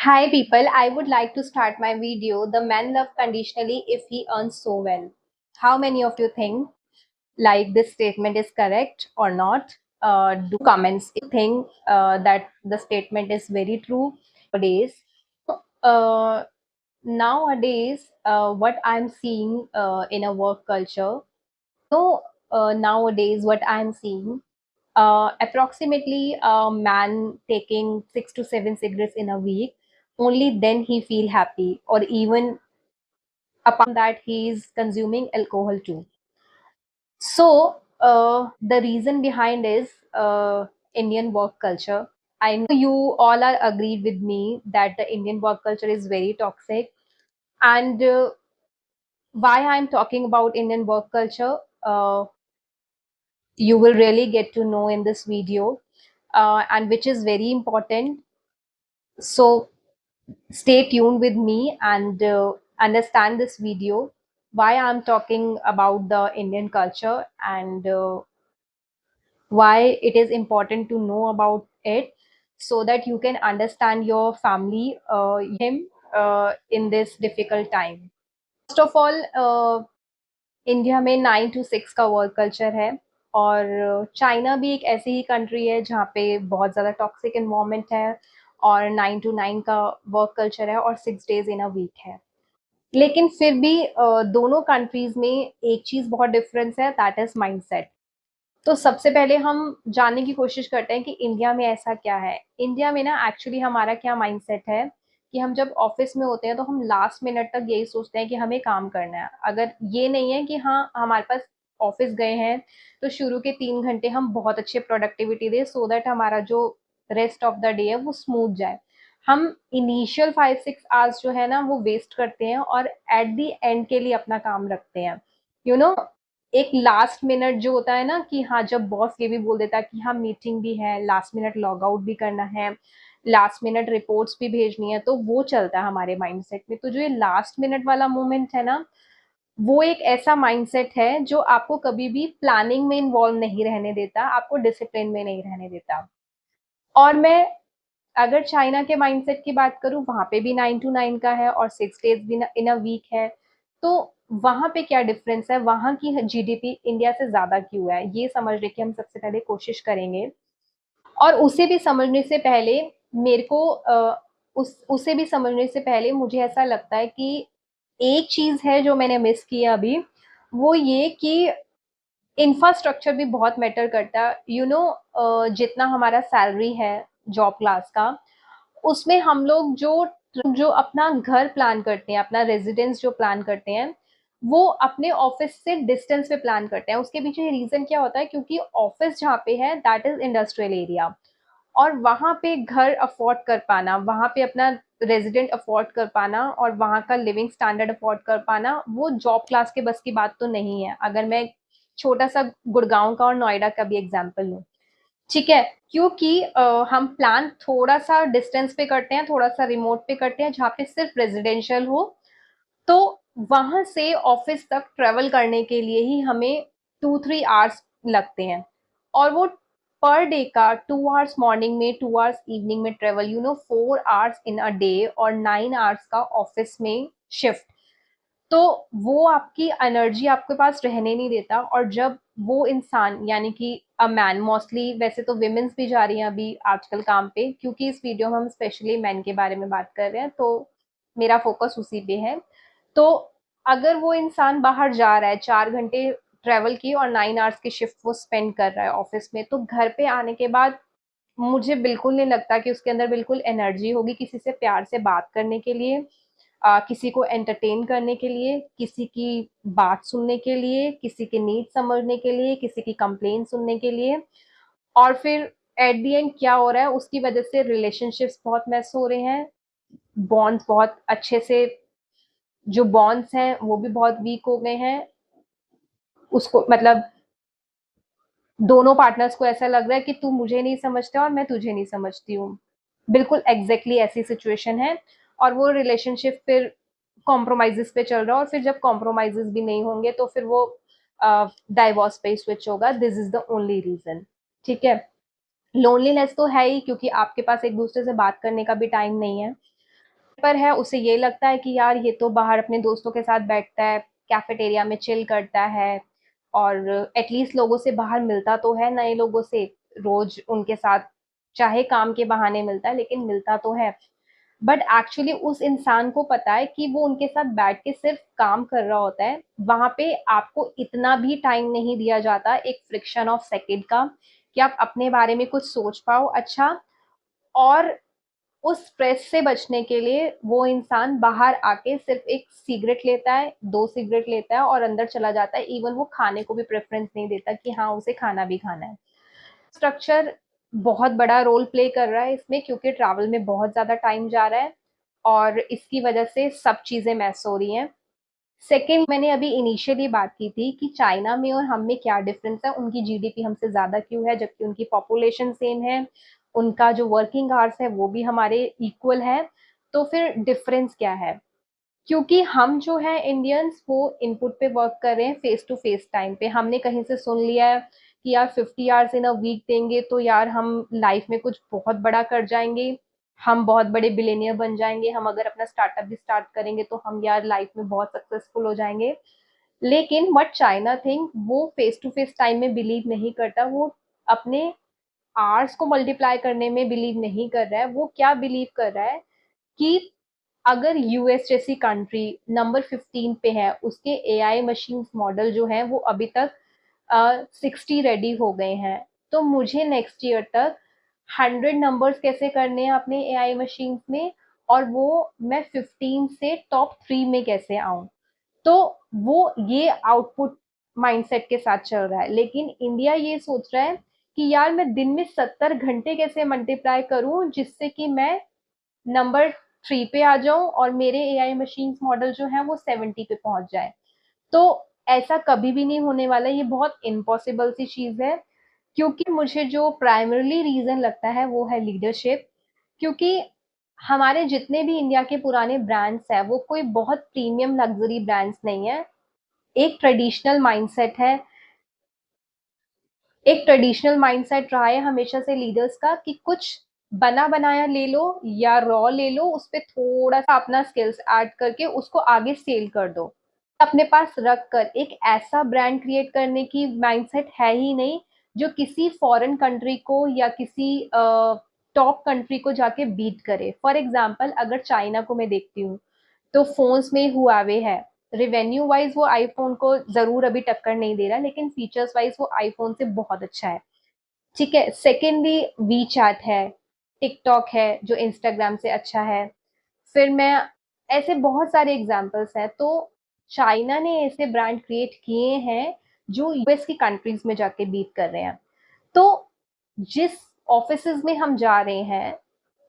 Hi people, I would like to start my video. The man love conditionally if he earns so well. How many of you think like this statement is correct or not? Do comments if you think that the statement is very true. Nowadays, uh, what I'm seeing in a work culture, nowadays what I'm seeing, approximately a man taking 6 to 7 cigarettes in a week, only then he feel happy, or even apart from that he is consuming alcohol too. So the reason behind is Indian work culture. I know you all are agreed with me that the Indian work culture is very toxic, and why I'm talking about Indian work culture, you will really get to know in this video, and which is very important. So stay tuned with me and understand this video, why I'm talking about the Indian culture, and why it is important to know about it, so that you can understand your family, him, in this difficult time. First of all, India में 9 to 6 का work culture है, और China भी एक ऐसी ही country है जहाँ पे बहुत ज़्यादा टॉक्सिक इन्वायरमेंट है, और 9 to 9 का वर्क कल्चर है, और 6 days इन अ वीक है। लेकिन फिर भी दोनों कंट्रीज में एक चीज़ बहुत डिफरेंस है, दैट इज माइंडसेट। तो सबसे पहले हम जानने की कोशिश करते हैं कि इंडिया में ऐसा क्या है। इंडिया में ना एक्चुअली हमारा क्या माइंडसेट है कि हम जब ऑफिस में होते हैं तो हम लास्ट मिनट तक यही सोचते हैं कि हमें काम करना है। अगर ये नहीं है कि हाँ हमारे पास ऑफिस गए हैं तो शुरू के 3 घंटे हम बहुत अच्छे प्रोडक्टिविटी दें, सो दैट हमारा जो रेस्ट ऑफ द डे है वो स्मूथ जाए। हम इनिशियल 5 6 आवर्स जो है ना वो वेस्ट करते हैं, और एट द एंड के लिए अपना काम रखते हैं। यू you नो know, एक लास्ट मिनट जो होता है ना कि हाँ, जब बॉस ये भी बोल देता है कि हाँ मीटिंग भी है, लास्ट मिनट लॉग आउट भी करना है, लास्ट मिनट रिपोर्ट्स भी भेजनी है, तो वो चलता है हमारे माइंडसेट में। तो जो ये लास्ट मिनट वाला मोमेंट है ना, वो एक ऐसा माइंडसेट है जो आपको कभी भी प्लानिंग में इन्वॉल्व नहीं रहने देता, आपको डिसिप्लिन में नहीं रहने देता। और मैं अगर चाइना के माइंडसेट की बात करूँ, वहाँ पे भी 9 to 9 का है और 6 days भी इन अ वीक है। तो वहाँ पे क्या डिफरेंस है, वहाँ की जीडीपी इंडिया से ज़्यादा क्यों है, ये समझने की हम सबसे पहले कोशिश करेंगे। और उसे भी समझने से पहले मेरे को उसे भी समझने से पहले मुझे ऐसा लगता है कि एक चीज़ है जो मैंने मिस की है अभी, वो ये कि इंफ्रास्ट्रक्चर भी बहुत मैटर करता है। जितना हमारा सैलरी है जॉब क्लास का, उसमें हम लोग जो अपना घर प्लान करते हैं, अपना रेजिडेंस जो प्लान करते हैं, वो अपने ऑफिस से डिस्टेंस पे प्लान करते हैं। उसके पीछे रीजन क्या होता है, क्योंकि ऑफिस जहाँ पे है दैट इज इंडस्ट्रियल एरिया, और वहाँ पे घर अफोर्ड कर पाना, वहाँ पे अपना रेजिडेंट अफोर्ड कर पाना, और वहाँ का लिविंग स्टैंडर्ड अफोर्ड कर पाना, वो जॉब क्लास के बस की बात तो नहीं है। अगर मैं छोटा सा गुड़गांव का और नोएडा का भी एग्जाम्पल लूँ, ठीक है, क्योंकि हम प्लान थोड़ा सा डिस्टेंस पे करते हैं, थोड़ा सा रिमोट पे करते हैं, जहाँ पे सिर्फ रेजिडेंशियल हो, तो वहां से ऑफिस तक ट्रेवल करने के लिए ही हमें 2 3 आवर्स लगते हैं। और वो पर डे का 2 आवर्स मॉर्निंग में, 2 आवर्स इवनिंग में travel, 4 hours in a day, और 9 आवर्स का ऑफिस में शिफ्ट। तो वो आपकी एनर्जी आपके पास रहने नहीं देता। और जब वो इंसान, यानी कि अ मैन, मोस्टली वैसे तो विमेन्स भी जा रही हैं अभी आजकल काम पे, क्योंकि इस वीडियो में हम स्पेशली मैन के बारे में बात कर रहे हैं, तो मेरा फोकस उसी पे है। तो अगर वो इंसान बाहर जा रहा है, 4 घंटे ट्रेवल की और 9 आवर्स की शिफ्ट वो स्पेंड कर रहा है ऑफिस में, तो घर पे आने के बाद मुझे बिल्कुल नहीं लगता कि उसके अंदर बिल्कुल एनर्जी होगी किसी से प्यार से बात करने के लिए, किसी को एंटरटेन करने के लिए, किसी की बात सुनने के लिए, किसी की नीड समझने के लिए, किसी की कंप्लेन सुनने के लिए। और फिर एट द एंड क्या हो रहा है, उसकी वजह से रिलेशनशिप्स बहुत मैस हो रहे हैं, बॉन्ड्स बहुत अच्छे से, जो बॉन्ड्स हैं वो भी बहुत वीक हो गए हैं। उसको मतलब दोनों पार्टनर्स को ऐसा लग रहा है कि तू मुझे नहीं समझता और मैं तुझे नहीं समझती हूँ। बिल्कुल एग्जैक्टली ऐसी सिचुएशन है। और वो रिलेशनशिप फिर कॉम्प्रोमाइजेस पे चल रहा है, और फिर जब कॉम्प्रोमाइजेस भी नहीं होंगे तो फिर वो डाइवोर्स पे स्विच होगा। This is the only reason. ठीक है, लोनलीनेस तो है ही, क्योंकि आपके पास एक दूसरे से बात करने का भी टाइम नहीं है। पर है उसे ये लगता है कि यार ये तो बाहर अपने दोस्तों के साथ बैठता है, कैफेटेरिया में चिल करता है और एटलीस्ट लोगों से बाहर मिलता तो है, नए लोगों से रोज उनके साथ, चाहे काम के बहाने मिलता है लेकिन मिलता तो है। बट एक्चुअली उस इंसान को पता है कि वो उनके साथ बैठ के सिर्फ काम कर रहा होता है, वहां पे आपको इतना भी टाइम नहीं दिया जाता एक फ्रिक्शन ऑफ सेकेंड का कि आप अपने बारे में कुछ सोच पाओ अच्छा। और उस स्ट्रेस से बचने के लिए वो इंसान बाहर आके सिर्फ एक सिगरेट लेता है, 2 सिगरेट लेता है और अंदर चला जाता है। इवन वो खाने को भी प्रेफ़रेंस नहीं देता कि हाँ, उसे खाना भी खाना है। स्ट्रक्चर बहुत बड़ा रोल प्ले कर रहा है इसमें, क्योंकि ट्रैवल में बहुत ज़्यादा टाइम जा रहा है और इसकी वजह से सब चीज़ें मैस हो रही हैं। सेकंड, मैंने अभी इनिशियली बात की थी कि चाइना में और हम में क्या डिफरेंस है, उनकी जीडीपी हमसे ज़्यादा क्यों है जबकि उनकी पॉपुलेशन सेम है, उनका जो वर्किंग आवर्स है वो भी हमारे इक्वल है। तो फिर डिफरेंस क्या है? क्योंकि हम जो है इंडियंस वो इनपुट पे वर्क कर रहे हैं फेस टू फेस टाइम पे। हमने कहीं से सुन लिया है कि यार 50 आवर्स इन अ वीक देंगे तो यार हम लाइफ में कुछ बहुत बड़ा कर जाएंगे, हम बहुत बड़े बिलेनियर बन जाएंगे, हम अगर अपना स्टार्टअप भी स्टार्ट करेंगे तो हम यार लाइफ में बहुत सक्सेसफुल हो जाएंगे। लेकिन व्हाट चाइना थिंक, वो फेस टू फेस टाइम में बिलीव नहीं करता, वो अपने आवर्स को मल्टीप्लाई करने में बिलीव नहीं कर रहा है। वो क्या बिलीव कर रहा है कि अगर यूएस जैसी कंट्री नंबर 15 पे है, उसके एआई मशीन मॉडल जो है वो अभी तक 60 रेडी हो गए हैं, तो मुझे नेक्स्ट ईयर तक 100 नंबर्स कैसे करने हैं अपने एआई मशीन में, और वो मैं 15 से टॉप 3 में कैसे आऊं। तो वो ये आउटपुट माइंडसेट के साथ चल रहा है। लेकिन इंडिया ये सोच रहा है कि यार मैं दिन में 70 घंटे कैसे मल्टीप्लाई करूं जिससे कि मैं नंबर 3 पे आ जाऊं और मेरे एआई मशीन्स मॉडल जो है वो 70 पे पहुंच जाए। तो ऐसा कभी भी नहीं होने वाला, ये बहुत इम्पॉसिबल सी चीज है। क्योंकि मुझे जो प्राइमरली रीजन लगता है वो है लीडरशिप। क्योंकि हमारे जितने भी इंडिया के पुराने ब्रांड्स हैं वो कोई बहुत प्रीमियम लग्जरी ब्रांड्स नहीं है। एक ट्रेडिशनल माइंडसेट है, एक ट्रेडिशनल माइंडसेट रहा है हमेशा से लीडर्स का कि कुछ बना बनाया ले लो या रॉ ले लो, उस पे थोड़ा सा अपना स्किल्स ऐड करके उसको आगे सेल कर दो। अपने पास रख कर एक ऐसा ब्रांड क्रिएट करने की माइंडसेट है ही नहीं जो किसी फॉरेन कंट्री को या किसी टॉप कंट्री को जाके बीट करे। फॉर एग्जाम्पल अगर चाइना को मैं देखती हूँ तो फोन्स में हुआवे है, रिवेन्यू वाइज वो आईफोन को जरूर अभी टक्कर नहीं दे रहा, लेकिन फीचर्स वाइज वो आईफोन से बहुत अच्छा है। ठीक है, सेकेंडली वी चैट है, टिकटॉक है जो इंस्टाग्राम से अच्छा है। फिर मैं ऐसे बहुत सारे एग्जांपल्स हैं। तो चाइना ने ऐसे ब्रांड क्रिएट किए हैं जो यूएस की कंट्रीज में जाके बीट कर रहे हैं। तो जिस ऑफिसेज में हम जा रहे हैं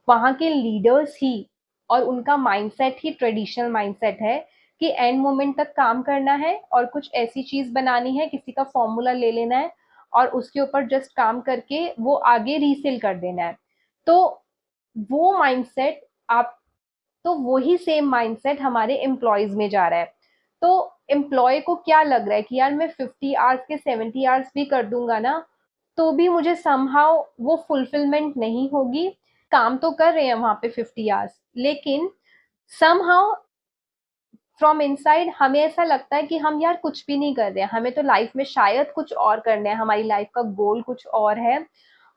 वहाँ के लीडर्स ही और उनका माइंडसेट ही ट्रेडिशनल माइंडसेट है कि एंड मोमेंट तक काम करना है और कुछ ऐसी चीज बनानी है, किसी का फॉर्मूला ले लेना है और उसके ऊपर जस्ट काम करके वो आगे रीसेल कर देना है। तो वो माइंडसेट आप, तो वही सेम माइंडसेट हमारे एम्प्लॉयज में जा रहा है। तो एम्प्लॉय को क्या लग रहा है कि यार मैं 50 आवर्स के 70 आवर्स भी कर दूंगा ना तो भी मुझे समहाउ वो फुलफिलमेंट नहीं होगी। काम तो कर रहे हैं वहां पे 50 आवर्स, लेकिन समहाउ फ्रॉम इनसाइड हमें ऐसा लगता है कि हम यार कुछ भी नहीं कर रहे हैं, हमें तो लाइफ में शायद कुछ और करना है, हमारी लाइफ का गोल कुछ और है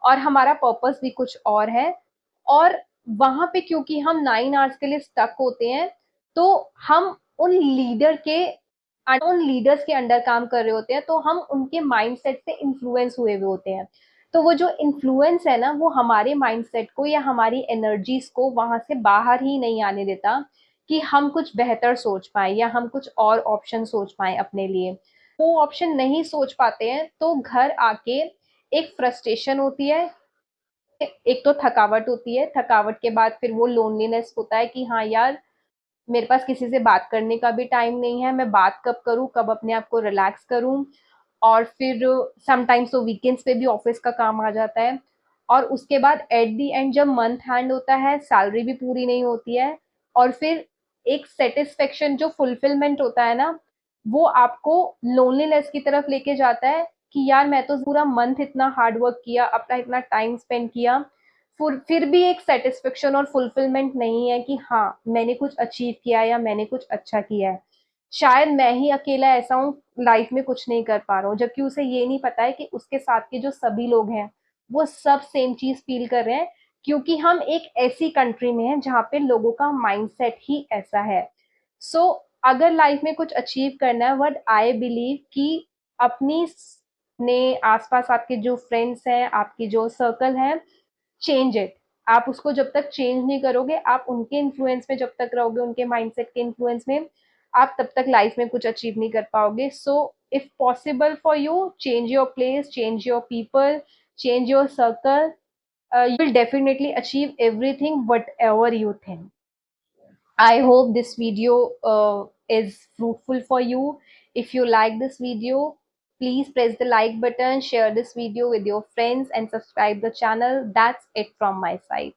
और हमारा पर्पस भी कुछ और है। और वहां पे क्योंकि हम 9 आवर्स के लिए स्टक होते हैं तो हम उन लीडर के उन लीडर्स के अंडर काम कर रहे होते हैं, तो हम उनके माइंडसेट से इन्फ्लुएंस हुए हुए होते हैं। तो वो जो इन्फ्लुएंस है ना वो हमारे माइंडसेट को या हमारी एनर्जीज को वहां से बाहर ही नहीं आने देता कि हम कुछ बेहतर सोच पाए या हम कुछ और ऑप्शन सोच पाए अपने लिए। वो ऑप्शन नहीं सोच पाते हैं तो घर आके एक फ्रस्ट्रेशन होती है, एक तो थकावट होती है, थकावट के बाद फिर वो लोनलीनेस होता है कि हाँ यार मेरे पास किसी से बात करने का भी टाइम नहीं है, मैं बात कब करूँ, कब अपने आप को रिलैक्स करूँ। और फिर समटाइम्स तो वीकेंड्स पे भी ऑफिस का काम आ जाता है और उसके बाद एट द एंड जब मंथ हैंड होता है सैलरी भी पूरी नहीं होती है और फिर एक सेटिस्फेक्शन जो फुलफिलमेंट होता है ना वो आपको लोनलीनेस की तरफ लेके जाता है कि यार मैं तो पूरा मंथ इतना हार्ड वर्क किया, अपना इतना टाइम स्पेंड किया, फिर भी एक सेटिस्फेक्शन और फुलफिलमेंट नहीं है कि हाँ मैंने कुछ अचीव किया है या मैंने कुछ अच्छा किया है। शायद मैं ही अकेला ऐसा हूँ लाइफ में कुछ नहीं कर पा रहा हूँ, जबकि उसे ये नहीं पता है कि उसके साथ के जो सभी लोग हैं वो सब सेम चीज फील कर रहे हैं, क्योंकि हम एक ऐसी कंट्री में हैं जहाँ पे लोगों का माइंडसेट ही ऐसा है। सो अगर लाइफ में कुछ अचीव करना है, व्हाट आई बिलीव कि अपनी ने आसपास आपके जो फ्रेंड्स हैं, आपकी जो सर्कल है, चेंज इट। आप उसको जब तक चेंज नहीं करोगे, आप उनके इन्फ्लुएंस में जब तक रहोगे, उनके माइंडसेट के इन्फ्लुएंस में, आप तब तक लाइफ में कुछ अचीव नहीं कर पाओगे। So if possible for you, change your place, change your people, change your circle, you will definitely achieve everything whatever you think. I hope this video is fruitful for you. If you like this video, please press the like button, share this video with your friends and subscribe the channel. That's it from my side.